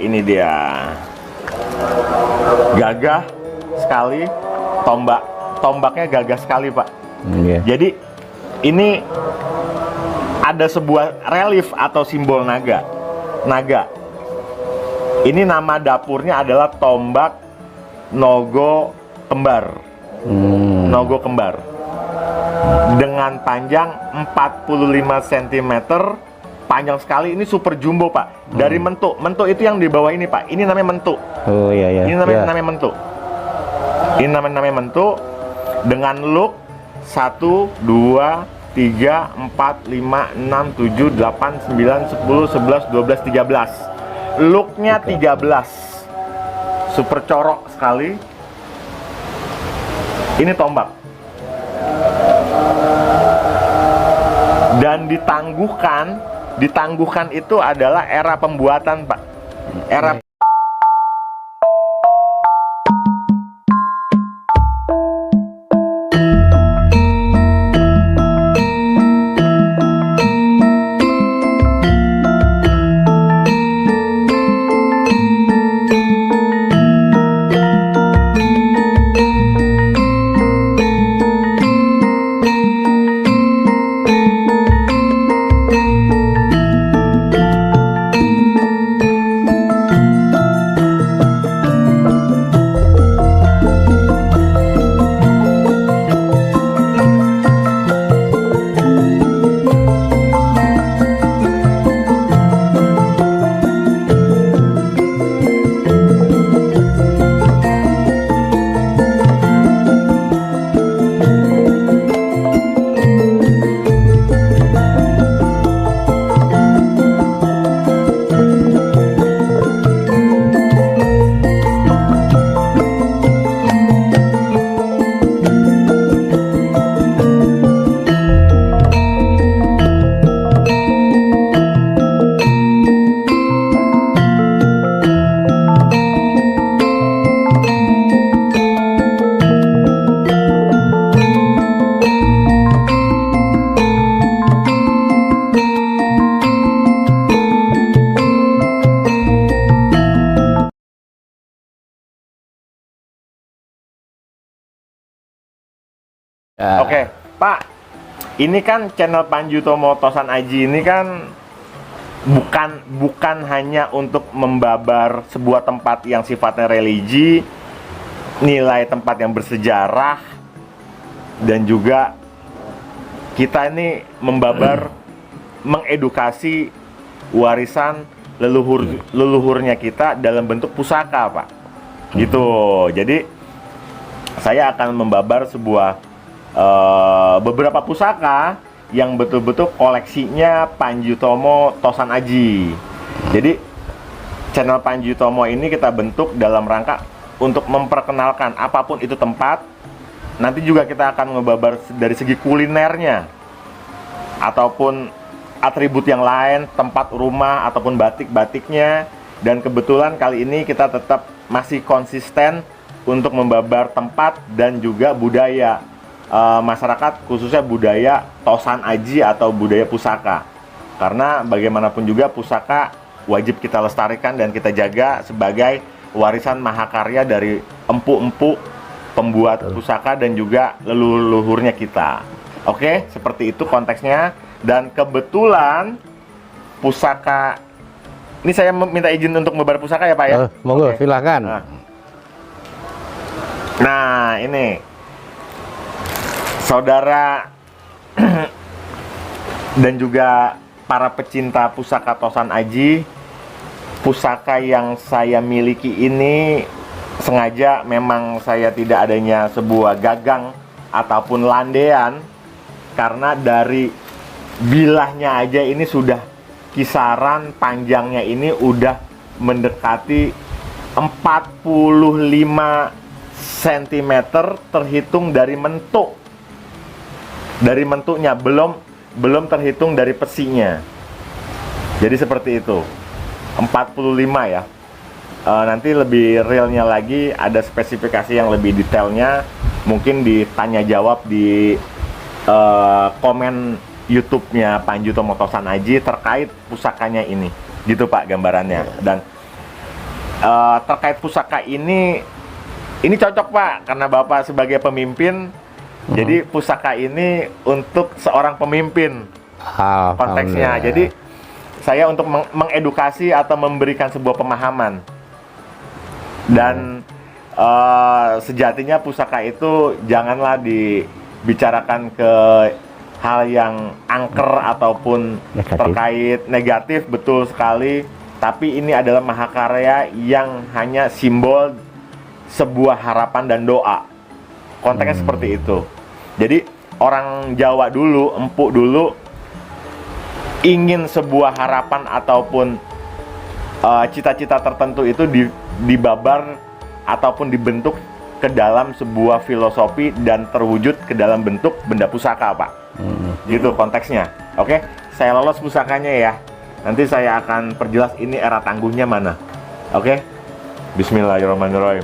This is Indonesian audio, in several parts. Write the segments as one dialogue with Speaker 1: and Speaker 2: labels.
Speaker 1: ini dia. Gagah sekali, tombaknya gagah sekali, Pak. Jadi ini ada sebuah relief atau simbol naga. Ini nama dapurnya adalah tombak Nogo Kembar. Nogo Kembar. Dengan panjang 45 cm, panjang sekali. Ini super jumbo, Pak. Dari mentuk. Mentuk itu yang di bawah ini, Pak. Ini namanya mentuk.
Speaker 2: Oh iya.
Speaker 1: Ini namanya mentuk. Ini namanya mentuk dengan look 1 2 3 4 5 6 7 8 9 10 11 12 13. Looknya 13. Super corok sekali. Ini tombak. Dan ditangguhkan itu adalah era pembuatan, Pak. Era Oke, Pak. Ini kan channel Panji Utomo Tosan Aji ini kan bukan hanya untuk membabar sebuah tempat yang sifatnya religi, nilai tempat yang bersejarah, dan juga kita ini membabar, mengedukasi warisan leluhurnya kita dalam bentuk pusaka, Pak. Gitu. Jadi saya akan membabar beberapa pusaka yang betul-betul koleksinya Panji Utomo Tosan Aji. Jadi channel Panji Utomo ini kita bentuk dalam rangka untuk memperkenalkan apapun itu tempat. Nanti juga kita akan ngebabar dari segi kulinernya ataupun atribut yang lain, tempat rumah ataupun batik-batiknya. Dan kebetulan kali ini kita tetap masih konsisten untuk membabar tempat dan juga budaya masyarakat, khususnya budaya Tosan Aji atau budaya pusaka. Karena bagaimanapun juga pusaka wajib kita lestarikan dan kita jaga sebagai warisan mahakarya dari empu-empu pembuat pusaka dan juga leluhurnya kita. Oke, seperti itu konteksnya. Dan kebetulan pusaka ini saya minta izin untuk membabar pusaka ya, Pak ya.
Speaker 2: Monggo, silakan.
Speaker 1: Nah, ini saudara dan juga para pecinta pusaka Tosan Aji, pusaka yang saya miliki ini sengaja memang saya tidak adanya sebuah gagang ataupun landean, karena dari bilahnya aja ini sudah kisaran panjangnya ini udah mendekati 45 cm terhitung dari mentuk. Dari mentuknya, belum terhitung dari pesinya. Jadi seperti itu. 45 ya. Nanti lebih realnya lagi, ada spesifikasi yang lebih detailnya, mungkin ditanya jawab di komen YouTube-nya Panji Utomo Tosan Aji terkait pusakanya ini. Gitu, Pak, gambarannya. Dan terkait pusaka ini cocok Pak, karena Bapak sebagai pemimpin. Jadi pusaka ini untuk seorang pemimpin konteksnya. Jadi saya untuk mengedukasi atau memberikan sebuah pemahaman. Dan sejatinya pusaka itu janganlah dibicarakan ke hal yang angker ataupun terkait negatif, betul sekali. Tapi ini adalah mahakarya yang hanya simbol sebuah harapan dan doa. Konteksnya seperti itu. Jadi orang Jawa dulu, empuk dulu, ingin sebuah harapan ataupun cita-cita tertentu itu dibabar ataupun dibentuk ke dalam sebuah filosofi dan terwujud ke dalam bentuk benda pusaka, Pak. Gitu konteksnya. Oke, saya lolos pusakanya ya. Nanti saya akan perjelas ini era tangguhnya mana. Oke? Bismillahirrahmanirrahim.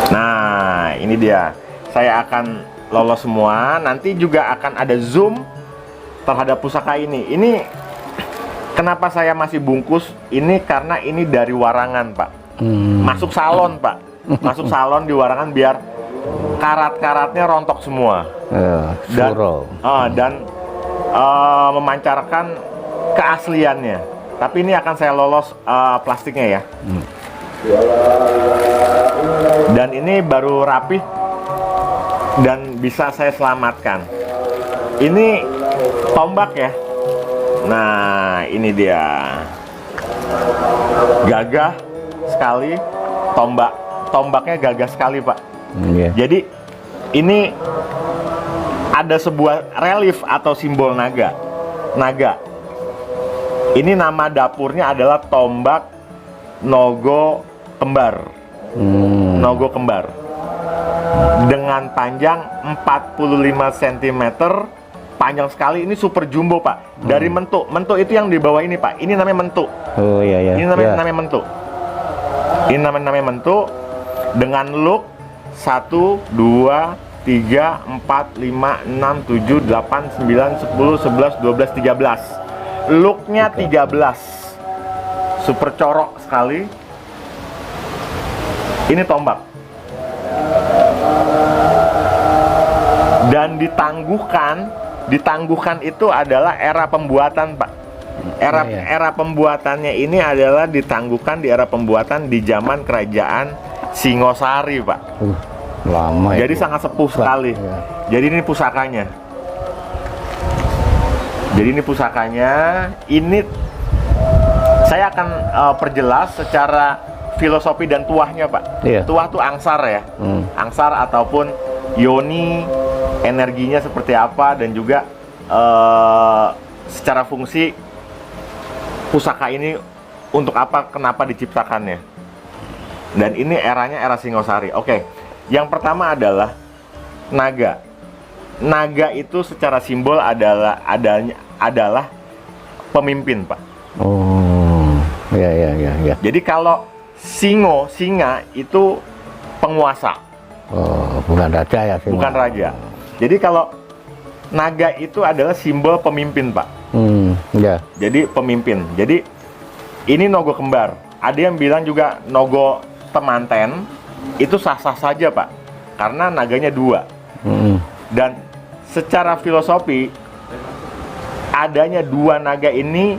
Speaker 1: Nah, ini dia. Saya akan lolos semua. Nanti juga akan ada zoom terhadap pusaka ini. Ini kenapa saya masih bungkus? Ini karena ini dari warangan, Pak. Masuk salon, Pak. Masuk salon di warangan biar karat-karatnya rontok semua. Dan memancarkan keasliannya. Tapi ini akan saya lolos plastiknya ya. Dan ini baru rapih dan bisa saya selamatkan. Ini tombak ya. Nah, ini dia. Gagah sekali tombaknya gagah sekali, Pak. Jadi ini ada sebuah relief atau simbol naga. Ini nama dapurnya adalah tombak Nogo Kembar. Nogo Kembar. Dengan panjang 45 cm, panjang sekali. Ini super jumbo, Pak. Dari mentuk. Mentuk itu yang di bawah ini, Pak. Ini namanya mentuk.
Speaker 2: Oh iya iya.
Speaker 1: Ini namanya mentuk. Ini namanya mentuk dengan look 1 2 3 4 5 6 7 8 9 10 11 12 13. Looknya 13. Super corok sekali. Ini tombak. Dan ditangguhkan itu adalah era pembuatan, Pak. Era pembuatannya ini adalah ditangguhkan di era pembuatan di zaman kerajaan Singosari, Pak.
Speaker 2: Lama.
Speaker 1: Jadi sangat sepuh sekali. Jadi ini pusakanya. Ini saya akan perjelas secara filosofi dan tuahnya, Pak. Tuah tuh angsar ya. Angsar ataupun yoni, energinya seperti apa, dan juga secara fungsi pusaka ini untuk apa, kenapa diciptakannya. Dan ini eranya era Singosari. Oke. Yang pertama adalah naga. Naga itu secara simbol adalah pemimpin, Pak.
Speaker 2: Oh, ya.
Speaker 1: Jadi kalau singa itu penguasa.
Speaker 2: Oh, bukan raja ya?
Speaker 1: Bukan raja. Jadi kalau naga itu adalah simbol pemimpin, Pak.
Speaker 2: Ya.
Speaker 1: Jadi pemimpin. Jadi ini Nogo Kembar. Ada yang bilang juga Nogo Temanten. Itu sah-sah saja, Pak. Karena naganya 2. Dan secara filosofi, adanya 2 naga ini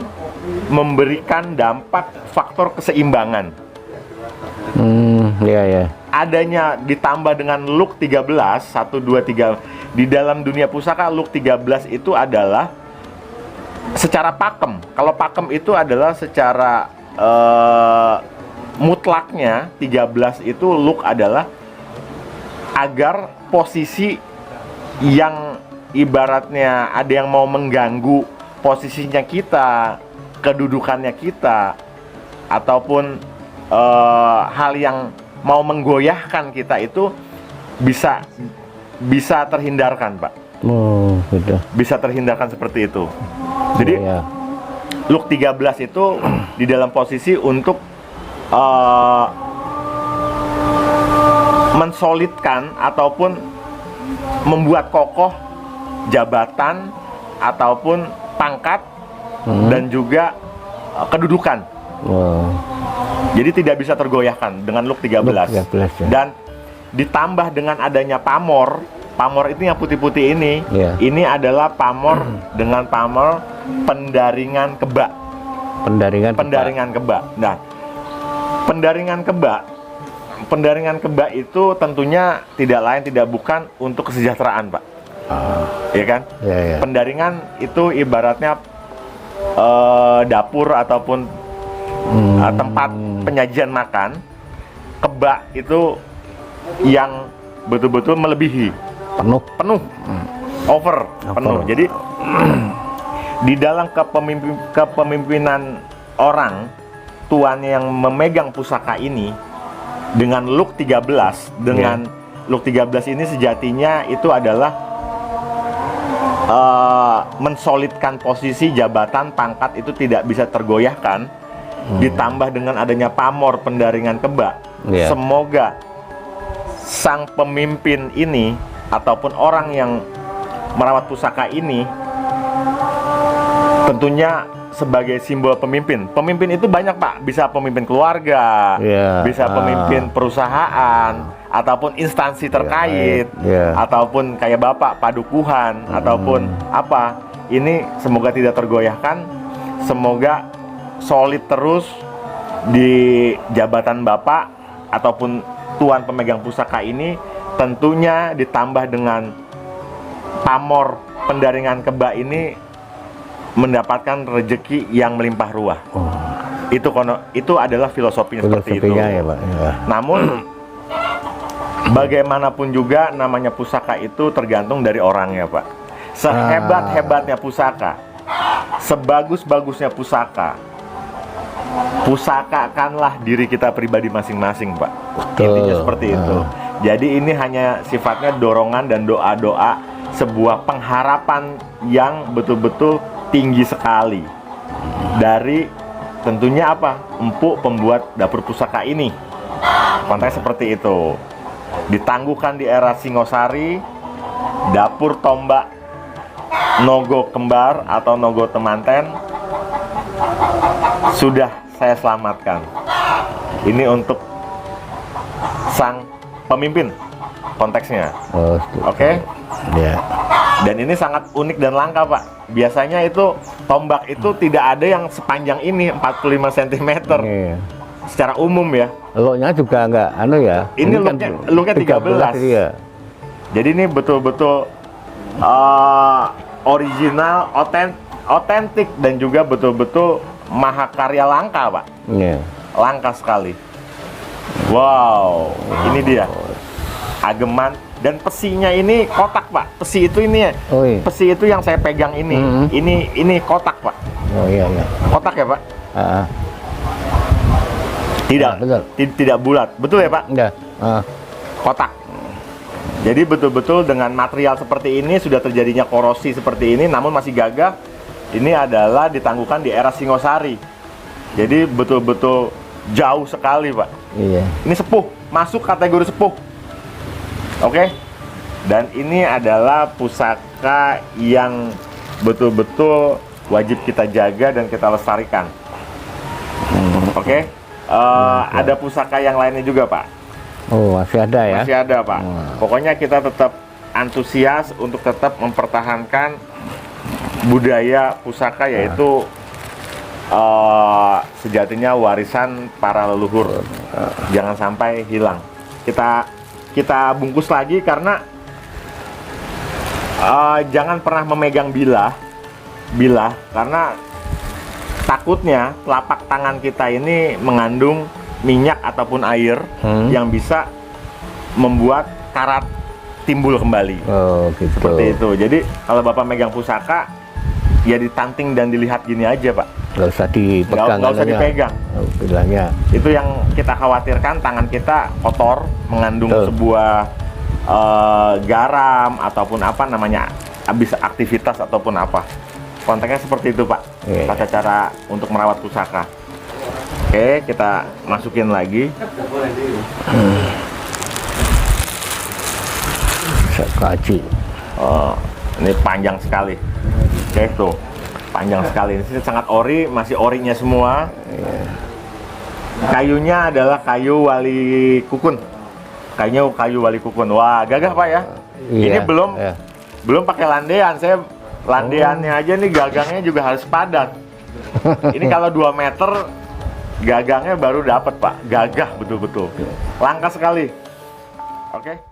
Speaker 1: memberikan dampak faktor keseimbangan.
Speaker 2: Ya.
Speaker 1: Adanya ditambah dengan look 13, 1, 2, 3. Di dalam dunia pusaka, look 13 itu adalah secara pakem. Kalau pakem itu adalah secara mutlaknya 13 itu look adalah agar posisi yang ibaratnya ada yang mau mengganggu posisinya kita, kedudukannya kita, ataupun hal yang mau menggoyahkan kita itu bisa terhindarkan, Pak.
Speaker 2: Oh, gitu.
Speaker 1: Bisa terhindarkan seperti itu. Jadi look 13 itu di dalam posisi untuk mensolidkan ataupun membuat kokoh jabatan ataupun pangkat dan juga kedudukan.
Speaker 2: Oh.
Speaker 1: Jadi tidak bisa tergoyahkan dengan look 13.
Speaker 2: Look 13 ya.
Speaker 1: Dan ditambah dengan adanya pamor. Pamor itu yang putih-putih ini.
Speaker 2: Iya.
Speaker 1: Ini adalah pamor dengan pamor pendaringan kebak. Pendaringan kebak. Nah, pendaringan kebak itu tentunya tidak lain tidak bukan untuk kesejahteraan, Pak. Ya kan?
Speaker 2: Ya.
Speaker 1: Pendaringan itu ibaratnya dapur ataupun tempat penyajian makan. Kebak itu yang betul-betul melebihi, penuh, over. Penuh. Jadi di dalam kepemimpinan orang tuan yang memegang pusaka ini dengan look 13, look 13 ini sejatinya itu adalah mensolidkan posisi jabatan pangkat itu tidak bisa tergoyahkan. Ditambah dengan adanya pamor pendaringan kebak. Semoga sang pemimpin ini ataupun orang yang merawat pusaka ini tentunya sebagai simbol pemimpin. Pemimpin itu banyak, Pak. Bisa pemimpin keluarga, bisa pemimpin perusahaan, ataupun instansi terkait, ataupun kayak Bapak Padukuhan, ataupun apa. Ini semoga tidak tergoyahkan. Semoga solid terus di jabatan Bapak ataupun tuan pemegang pusaka ini, tentunya ditambah dengan pamor pendaringan kebak ini mendapatkan rezeki yang melimpah ruah. Itu adalah filosofinya seperti itu.
Speaker 2: Ya, Pak. Ya.
Speaker 1: Namun bagaimanapun juga namanya pusaka itu tergantung dari orangnya, Pak. Sehebat-hebatnya pusaka, sebagus-bagusnya pusaka, pusakakanlah diri kita pribadi masing-masing, Pak. Intinya seperti itu. Jadi ini hanya sifatnya dorongan dan doa-doa, sebuah pengharapan yang betul-betul tinggi sekali dari tentunya apa? Empuk pembuat dapur pusaka ini. Konteksnya seperti itu. Ditangguhkan di era Singosari, dapur tombak Nogo Kembar atau Nogo Temanten sudah saya selamatkan. Ini untuk sang pemimpin konteksnya. Oke?
Speaker 2: Ya.
Speaker 1: Dan ini sangat unik dan langka, Pak. Biasanya itu tombak itu tidak ada yang sepanjang ini, 45 cm. Secara umum ya.
Speaker 2: Looknya juga enggak ya.
Speaker 1: Ini looknya 13.
Speaker 2: Iya.
Speaker 1: Jadi ini betul-betul original, otentik dan juga betul-betul mahakarya langka, Pak.
Speaker 2: Iya.
Speaker 1: Langka sekali. Wow, ini dia. Ageman dan pesinya ini kotak, Pak. Pesi itu ini ya. Pesi itu yang saya pegang ini. Ini kotak, Pak.
Speaker 2: Oh iya.
Speaker 1: Kotak ya, Pak? Tidak bulat. Betul ya, Pak?
Speaker 2: Enggak.
Speaker 1: Kotak. Jadi betul-betul dengan material seperti ini sudah terjadinya korosi seperti ini, namun masih gagah. Ini adalah ditangguhkan di era Singosari. Jadi betul-betul jauh sekali, Pak.
Speaker 2: Iya.
Speaker 1: Ini sepuh, masuk kategori sepuh. Oke. Dan ini adalah pusaka yang betul-betul wajib kita jaga dan kita lestarikan. Oke. Ada pusaka yang lainnya juga, Pak.
Speaker 2: Oh, masih ada ya?
Speaker 1: Masih ada, Pak. Pokoknya kita tetap antusias untuk tetap mempertahankan budaya pusaka, yaitu sejatinya warisan para leluhur. Jangan sampai hilang. Kita bungkus lagi karena jangan pernah memegang bilah karena takutnya telapak tangan kita ini mengandung minyak ataupun air yang bisa membuat karat timbul kembali.
Speaker 2: Oh, gitu.
Speaker 1: Seperti itu. Jadi kalau Bapak megang pusaka, ya ditanting dan dilihat gini aja, Pak.
Speaker 2: Nggak usah dipegang.
Speaker 1: Nggak usah dipegang.
Speaker 2: Bilangnya.
Speaker 1: Itu yang kita khawatirkan, tangan kita kotor, mengandung sebuah garam ataupun apa namanya, habis aktivitas ataupun apa. Konteksnya seperti itu, Pak. Tata cara untuk merawat pusaka. Oke, kita masukin lagi.
Speaker 2: Kaji.
Speaker 1: Ini panjang sekali. Oke, tuh. Panjang sekali. Ini sangat ori, masih orinya semua. Kayunya adalah kayu wali kukun. Kayu wali kukun. Wah, gagah Pak ya. Ini
Speaker 2: Iya,
Speaker 1: belum pakai landean. Saya landeannya aja nih gagangnya juga harus padat. Ini kalau 2 meter gagangnya baru dapat Pak. Gagah betul-betul. Langka sekali. Oke.